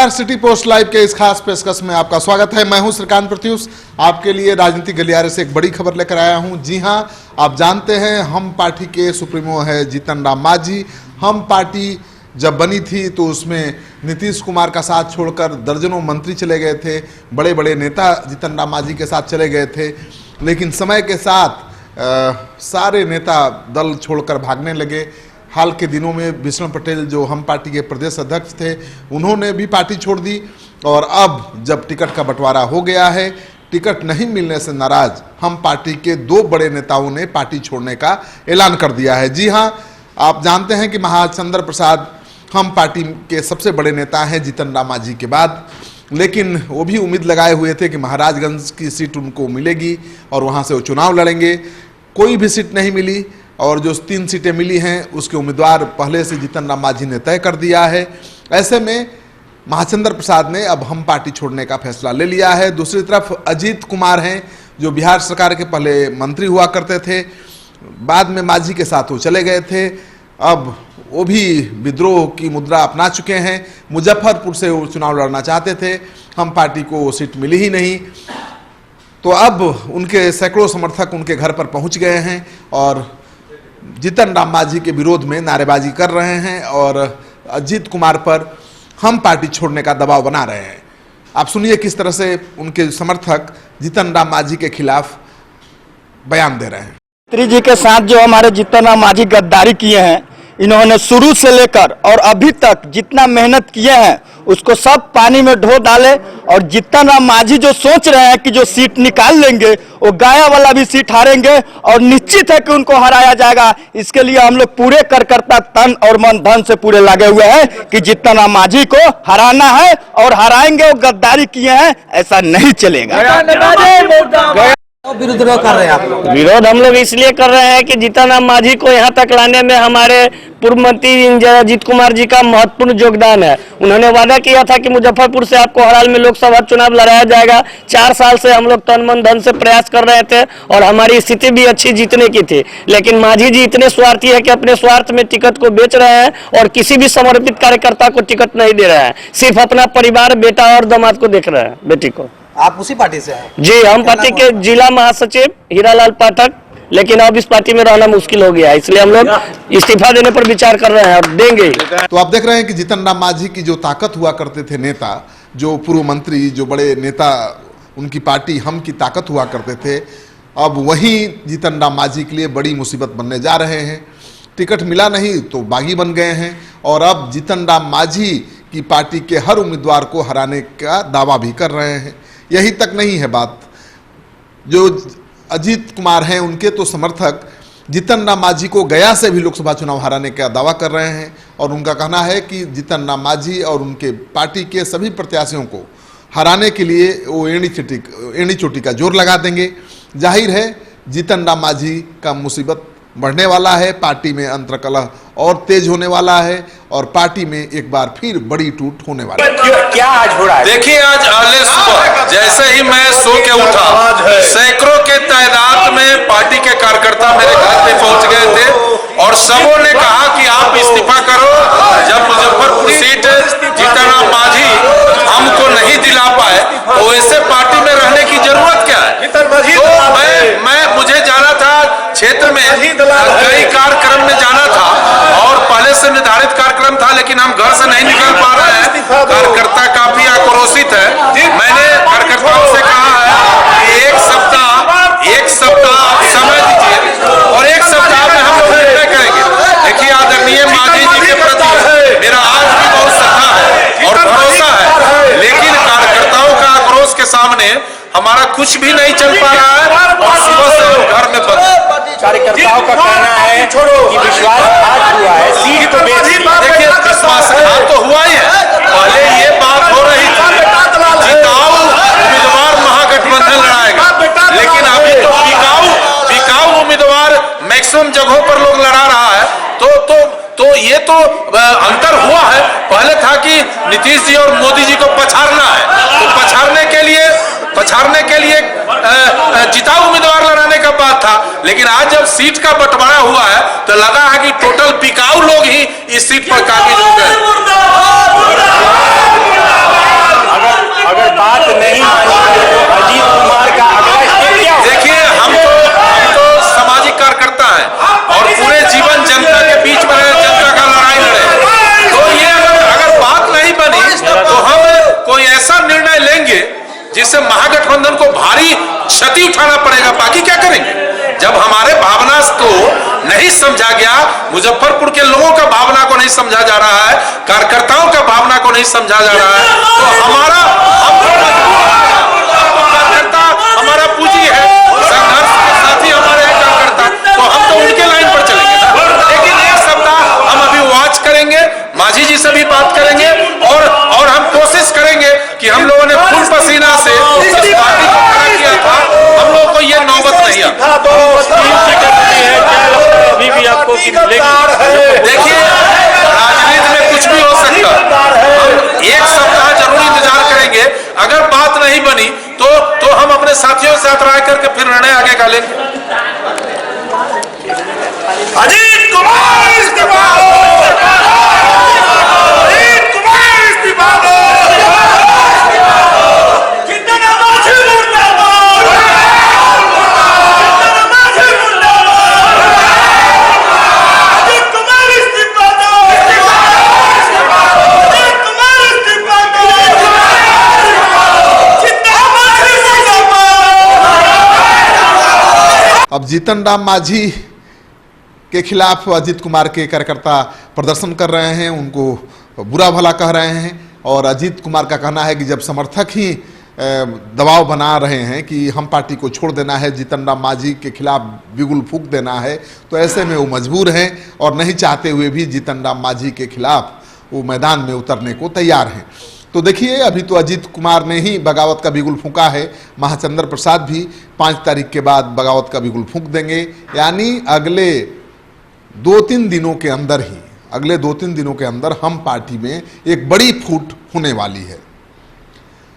नमस्कार, city post live के इस खास पेशकश में आपका स्वागत है। मैं हूं श्रीकांत प्रत्युष, आपके लिए राजनीतिक गलियारे से एक बड़ी खबर लेकर आया हूं। जी हां, आप जानते हैं हम पार्टी के सुप्रीमो है जीतन राम मांझी। हम पार्टी जब बनी थी तो उसमें नीतीश कुमार का साथ छोड़कर दर्जनों मंत्री चले गए थे, बड़े बड़े नेता जीतन राम मांझी के साथ चले गए थे। लेकिन समय के साथ सारे नेता दल छोड़कर भागने लगे। हाल के दिनों में विष्णु पटेल जो हम पार्टी के प्रदेश अध्यक्ष थे, उन्होंने भी पार्टी छोड़ दी। और अब जब टिकट का बंटवारा हो गया है, टिकट नहीं मिलने से नाराज हम पार्टी के दो बड़े नेताओं ने पार्टी छोड़ने का ऐलान कर दिया है। जी हां, आप जानते हैं कि महाचंद्र प्रसाद हम पार्टी के सबसे बड़े नेता हैं जीतन राम मांझी के बाद। लेकिन वो भी उम्मीद लगाए हुए थे कि महाराजगंज की सीट उनको मिलेगी और वहाँ से वो चुनाव लड़ेंगे। कोई भी सीट नहीं मिली और जो 3 सीटें मिली हैं उसके उम्मीदवार पहले से जीतन राम मांझी ने तय कर दिया है। ऐसे में महाचंद्र प्रसाद ने अब हम पार्टी छोड़ने का फैसला ले लिया है। दूसरी तरफ अजीत कुमार हैं जो बिहार सरकार के पहले मंत्री हुआ करते थे, बाद में मांझी के साथ वो चले गए थे। अब वो भी विद्रोह की मुद्रा अपना चुके हैं। मुजफ्फरपुर से वो चुनाव लड़ना चाहते थे, हम पार्टी को सीट मिली ही नहीं। तो अब उनके सैकड़ों समर्थक उनके घर पर पहुंच गए हैं और जीतन राम मांझी के विरोध में नारेबाजी कर रहे हैं और अजीत कुमार पर हम पार्टी छोड़ने का दबाव बना रहे हैं। आप सुनिए किस तरह से उनके समर्थक जीतन राम मांझी के खिलाफ बयान दे रहे हैं। मंत्री जी के साथ जो हमारे जीतन राम मांझी गद्दारी किए हैं, इन्होंने शुरू से लेकर और अभी तक जितना मेहनत किए हैं उसको सब पानी में ढो डाले। और जीतन राम मांझी जो सोच रहे हैं कि जो सीट निकाल लेंगे वो गया वाला भी सीट हारेंगे और निश्चित है कि उनको हराया जाएगा। इसके लिए हम लोग पूरे करकर्ता तन और मन धन से पूरे लगे हुए हैं कि जीतन राम मांझी को हराना है और हराएंगे। वो गद्दारी किए हैं, ऐसा नहीं चलेगा। विरोध कर रहे हैं आप लोग? विरोध हम लोग इसलिए कर रहे हैं कि जीतन राम मांझी को यहाँ तक लाने में हमारे पूर्व मंत्री अजीत कुमार जी का महत्वपूर्ण योगदान है। उन्होंने वादा किया था कि मुजफ्फरपुर से आपको हर हाल में लोकसभा चुनाव लड़ाया जाएगा। 4 साल से हम लोग तन मन धन से प्रयास कर रहे थे और हमारी स्थिति भी अच्छी जीतने की थी। लेकिन मांझी जी इतने स्वार्थी है कि अपने स्वार्थ में टिकट को बेच रहे हैं और किसी भी समर्पित कार्यकर्ता को टिकट नहीं दे रहे हैं। सिर्फ अपना परिवार, बेटा और दामाद को देख रहे हैं, बेटी को। आप उसी पार्टी से हैं? जी, हम पार्टी के जिला महासचिव हीरालाल पाठक, लेकिन अब इस पार्टी में रहना मुश्किल हो गया है, इसलिए हम लोग इस्तीफा देने पर विचार कर रहे हैं और देंगे। तो आप देख रहे हैं कि जीतन राम मांझी की जो ताकत हुआ करते थे नेता, जो पूर्व मंत्री, जो बड़े नेता, उनकी पार्टी हम की ताकत हुआ करते थे, अब वही जीतन राम मांझी के लिए बड़ी मुसीबत बनने जा रहे हैं। टिकट मिला नहीं तो बागी बन गए हैं और अब जीतन राम मांझी की पार्टी के हर उम्मीदवार को हराने का दावा भी कर रहे हैं। यही तक नहीं है बात, जो अजीत कुमार हैं उनके तो समर्थक जीतन राम मांझी को गया से भी लोकसभा चुनाव हराने का दावा कर रहे हैं और उनका कहना है कि जीतन राम मांझी और उनके पार्टी के सभी प्रत्याशियों को हराने के लिए वो एड़ी चोटी का जोर लगा देंगे। जाहिर है जीतन राम मांझी का मुसीबत बढ़ने वाला है, पार्टी में अंतर्कलह और तेज होने वाला है और पार्टी में एक बार फिर बड़ी टूट होने वाली है। क्या आज हो रहा है? देखिए, आज अर्ली सुबह जैसे ही मैं सो के उठा, सैकड़ों के तादाद में पार्टी के कार्यकर्ता मेरे घर पे पहुंच गए थे और सबों ने कहा कि आप इस्तीफा करो। जब मुजफ्फरपुर सीट जीतन राम मांझी हमको नहीं दिला पाए तो वैसे पार्टी में रहने की जरूरत क्या है? तो मैं मुझे जाना था क्षेत्र में, कई कार्यक्रम में जाना था और पहले से निर्धारित कार्यक्रम था, लेकिन हम घर से नहीं निकल पा रहे हैं। कार्यकर्ता काफी आक्रोशित है। मैंने कार्यकर्ताओं से कहा है कि एक सप्ताह आप समय दीजिए और एक सप्ताह में हम लोग निर्णय करेंगे। देखिए, आदरणीय मांझी जी के प्रति मेरा आज भी बहुत श्रद्धा है और भरोसा है, लेकिन कार्यकर्ताओं का आक्रोश के सामने हमारा कुछ भी नहीं चल पा रहा है और सुबह से हम घर में बंद। कार्यकर्ताओं का कहना है कि विश्वासघात हुआ है, सीट को बेच दिया। देखिए, विश्वासघात तो हुआ ही है। पहले ये बात हो रही थी जिताऊ उम्मीदवार महागठबंधन लड़ाएगा, लेकिन अभी तो बिकाऊ उम्मीदवार मैक्सिमम जगहों पर लोग लड़ा रहा है। तो ये तो अंतर हुआ है। पहले था कि नीतीश जी और मोदी जी को पछाड़ना है, तो पछाड़ने के लिए जिताऊ उम्मीदवार लड़ाने का बात था। लेकिन आज जब सीट का बंटवारा हुआ है तो लगा है कि टोटल बिकाऊ लोग ही इस सीट पर काबिज हो गए। नहीं मानेंगे तो अजीत कुमार का अगला स्टेप क्या होगा? देखिए, हम तो सामाजिक कार्यकर्ता हैं और पूरे जीवन जनता के बीच में रहे, जनता का लड़ाई लड़े। तो ये अगर बात नहीं बनी तो हम कोई ऐसा निर्णय लेंगे जिससे महागठबंधन को भारी क्षति उठाना पड़ेगा। बाकी क्या करेंगे? जब हमारे भावना को नहीं समझा गया, मुजफ्फरपुर के लोगों का भावना को नहीं समझा जा रहा है, कार्यकर्ताओं का भावना को नहीं समझा जा रहा है, तो कार्यकर्ता हमारा पूंजी है, संघर्ष के साथी हमारे हैं कार्यकर्ता, तो हम तो उनके लाइन पर चलेंगे ना। लेकिन एक सप्ताह हम अभी वॉच करेंगे, मांझी जी से भी बात करेंगे और हम कोशिश करेंगे कि हम लोगों ने खून पसीना से इस पार्टी को खड़ा किया था, हम लोगों को ये नौबत नहीं आई। अभी भी आपको देखिए, राजनीति में कुछ भी हो सकता है। हम एक सप्ताह जरूर इंतजार करेंगे, अगर बात नहीं बनी तो हम अपने साथियों से राय करके फिर निर्णय आगे का लेंगे। अजीत कुमार इस्तीफा दो! अजीत कुमार इस्तीफा दो! जितना मांझी मुर्दाबाद! जितना मांझी मुर्दाबाद! अजीत कुमार इस्तीफा दो! अजीत कुमार इस्तीफा दो! जितना मांझी मुर्दाबाद! अब जीतन राम मांझी के खिलाफ अजीत कुमार के कार्यकर्ता प्रदर्शन कर रहे हैं, उनको बुरा भला कह रहे हैं। और अजीत कुमार का कहना है कि जब समर्थक ही दबाव बना रहे हैं कि हम पार्टी को छोड़ देना है, जीतन राम मांझी के खिलाफ बिगुल फूंक देना है, तो ऐसे में वो मजबूर हैं और नहीं चाहते हुए भी जीतन राम मांझी के खिलाफ वो मैदान में उतरने को तैयार हैं। तो देखिए, अभी तो अजीत कुमार ने ही बगावत का बिगुल फूंका है, महाचंद्र प्रसाद भी 5 तारीख के बाद बगावत का बिगुल फूंक देंगे। यानी अगले 2-3 दिनों के अंदर हम पार्टी में एक बड़ी फूट होने वाली है।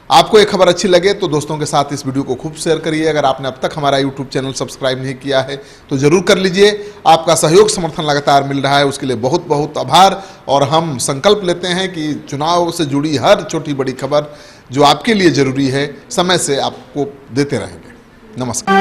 आपको एक खबर अच्छी लगे तो दोस्तों के साथ इस वीडियो को खूब शेयर करिए। अगर आपने अब तक हमारा YouTube चैनल सब्सक्राइब नहीं किया है तो जरूर कर लीजिए। आपका सहयोग समर्थन लगातार मिल रहा है, उसके लिए बहुत बहुत आभार। और हम संकल्प लेते हैं कि चुनाव से जुड़ी हर छोटी बड़ी खबर जो आपके लिए जरूरी है समय से आपको देते रहेंगे। नमस्कार।